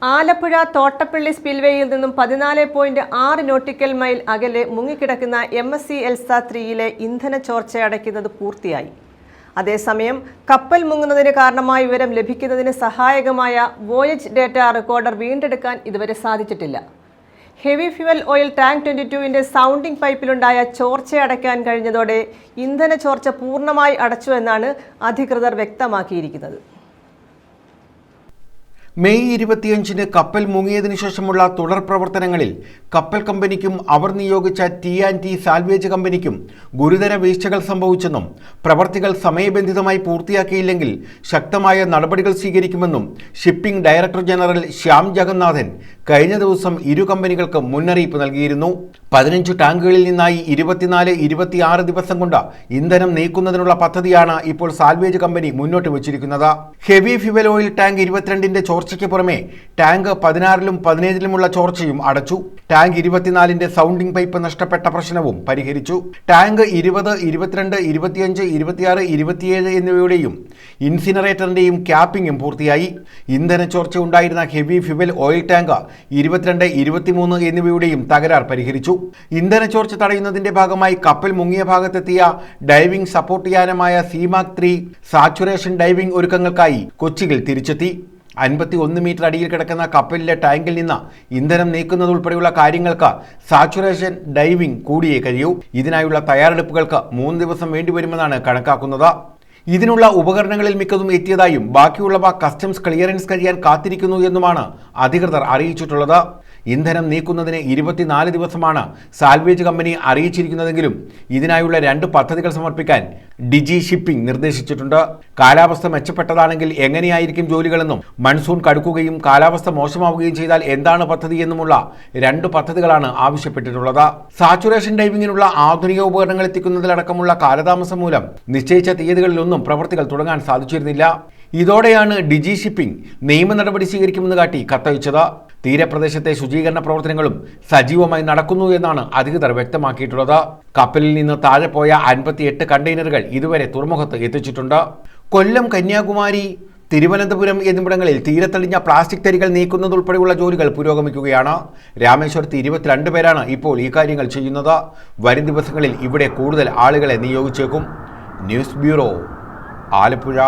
ആലപ്പുഴ തോട്ടപ്പള്ളി സ്പിൽവേയിൽ നിന്നും 14.6 nautical mile അകലെ മുങ്ങിക്കിടക്കുന്ന MSC Elsa 3യിലെ ഇന്ധന ചോർച്ചയടയ്ക്കുന്നത് പൂർത്തിയായി. അതേസമയം കപ്പൽ മുങ്ങുന്നതിന് കാരണമായ വിവരം ലഭിക്കുന്നതിന് സഹായകമായ വോയേജ് ഡേറ്റ റെക്കോർഡർ വീണ്ടെടുക്കാൻ ഇതുവരെ സാധിച്ചിട്ടില്ല. ഹെവി ഫ്യുവൽ ഓയിൽ ടാങ്ക് 22ന്റെ സൗണ്ടിംഗ് പൈപ്പിലുണ്ടായ ചോർച്ചയടയ്ക്കാൻ കഴിഞ്ഞതോടെ ഇന്ധന ചോർച്ച പൂർണ്ണമായി അടച്ചു എന്നാണ് അധികൃതർ വ്യക്തമാക്കിയിരിക്കുന്നത്. മെയ് 25-ന് കപ്പൽ മുങ്ങിയതിനു ശേഷമുള്ള തുടർ പ്രവർത്തനങ്ങളിൽ കപ്പൽ കമ്പനിക്കും അവർ നിയോഗിച്ച T&T സാൽവേജ് കമ്പനിക്കും ഗുരുതര വീഴ്ചകൾ സംഭവിച്ചെന്നും പ്രവർത്തികൾ സമയബന്ധിതമായി പൂർത്തിയാക്കിയില്ലെങ്കിൽ ശക്തമായ നടപടികൾ സ്വീകരിക്കുമെന്നും shipping director general Shyam Jagannathan കഴിഞ്ഞ ദിവസം ഇരു കമ്പനികൾക്ക് മുന്നറിയിപ്പ് നൽകിയിരുന്നു. 15 ടാങ്കുകളിൽ നിന്നായി 24-26 ദിവസം കൊണ്ട് ഇന്ധനം നീക്കുന്നതിനുള്ള പദ്ധതിയാണ് ഇപ്പോൾ സാൽവേജ് കമ്പനി മുന്നോട്ട് വച്ചിരിക്കുന്നത്. ഹെവി ഫ്യുവൽ ഓയിൽ ടാങ്ക് 22ന്റെ ചോർച്ചയ്ക്ക് പുറമെ ടാങ്ക് 16-ലും 17-ലുമുള്ള ചോർച്ചയും അടച്ചു. ടാങ്ക് 24ന്റെ സൗണ്ടിംഗ് പൈപ്പ് നഷ്ടപ്പെട്ട പ്രശ്നവും പരിഹരിച്ചു. ടാങ്ക് 20, 22, 25, 26, 27 എന്നിവയുടെയും ഇൻസിനറേറ്ററിന്റെയും ക്യാപ്പിംഗും പൂർത്തിയായി. ഇന്ധന ചോർച്ച ഉണ്ടായിരുന്ന ഹെവി ഫ്യുവൽ ഓയിൽ ടാങ്ക് 22, 23 എന്നിവയുടെയും തകരാർ പരിഹരിച്ചു. ഇന്ധന ചോർച്ച തടയുന്നതിന്റെ ഭാഗമായി കപ്പൽ മുങ്ങിയ ഭാഗത്തെത്തിയ ഡൈവിംഗ് സപ്പോർട്ട് യാനമായ സീമാക് 3 സാച്ചുറേഷൻ ഡൈവിംഗ് ഒരുക്കങ്ങൾക്കായി കൊച്ചിയിൽ തിരിച്ചെത്തി. 51 മീറ്റർ അടിയിൽ കിടക്കുന്ന കപ്പലിലെ ടാങ്കിൽ നിന്ന് ഇന്ധനം നീക്കുന്നതുൾപ്പെടെയുള്ള കാര്യങ്ങൾക്ക് സാച്ചുറേഷൻ ഡൈവിംഗ് കൂടിയേ കഴിയൂ. ഇതിനായുള്ള തയ്യാറെടുപ്പുകൾക്ക് 3 ദിവസം വേണ്ടിവരുമെന്നാണ് കണക്കാക്കുന്നത്. ഇതിനുള്ള ഉപകരണങ്ങളിൽ മിക്കതും എത്തിയതായും ബാക്കിയുള്ളവ കസ്റ്റംസ് ക്ലിയറൻസ് കഴിയാൻ കാത്തിരിക്കുന്നു എന്നുമാണ് അധികൃതർ അറിയിച്ചിട്ടുള്ളത്. ഇന്ധനം നീക്കുന്നതിന് 24 ദിവസമാണ് സാൽവേജ് കമ്പനി അറിയിച്ചിരിക്കുന്നതെങ്കിലും ഇതിനായുള്ള 2 പദ്ധതികൾ സമർപ്പിക്കാൻ ഡിജി ഷിപ്പിംഗ് നിർദ്ദേശിച്ചിട്ടുണ്ട്. കാലാവസ്ഥ മെച്ചപ്പെട്ടതാണെങ്കിൽ എങ്ങനെയായിരിക്കും ജോലികളെന്നും മൺസൂൺ കടുക്കുകയും കാലാവസ്ഥ മോശമാവുകയും ചെയ്താൽ എന്താണ് പദ്ധതി എന്നുമുള്ള 2 പദ്ധതികളാണ് ആവശ്യപ്പെട്ടിട്ടുള്ളത്. സാച്ചുറേഷൻ ഡൈവിംഗിനുള്ള ആധുനിക ഉപകരണങ്ങൾ എത്തിക്കുന്നതിലടക്കമുള്ള കാലതാമസം മൂലം നിശ്ചയിച്ച തീയതികളിലൊന്നും പ്രവൃത്തികൾ തുടങ്ങാൻ സാധിച്ചിരുന്നില്ല. ഇതോടെയാണ് ഡിജി ഷിപ്പിംഗ് നിയമ നടപടി സ്വീകരിക്കുമെന്ന് കാട്ടി കത്തയച്ചത്. തീരപ്രദേശത്തെ ശുചീകരണ പ്രവർത്തനങ്ങളും സജീവമായി നടക്കുന്നു എന്നാണ് അധികൃതർ വ്യക്തമാക്കിയിട്ടുള്ളത്. കപ്പലിൽ നിന്ന് താഴെ പോയ 58 കണ്ടെയ്നറുകൾ ഇതുവരെ തുറമുഖത്ത് എത്തിച്ചിട്ടുണ്ട്. കൊല്ലം, കന്യാകുമാരി, തിരുവനന്തപുരം എന്നിവിടങ്ങളിൽ തീരത്തടിഞ്ഞ പ്ലാസ്റ്റിക് തരികൾ നീക്കുന്നതുൾപ്പെടെയുള്ള ജോലികൾ പുരോഗമിക്കുകയാണ്. രാമേശ്വരത്ത് 22 പേരാണ് ഇപ്പോൾ ഈ കാര്യങ്ങൾ ചെയ്യുന്നത്. വരും ദിവസങ്ങളിൽ ഇവിടെ കൂടുതൽ ആളുകളെ നിയോഗിച്ചേക്കും. News bureau, Alappuzha.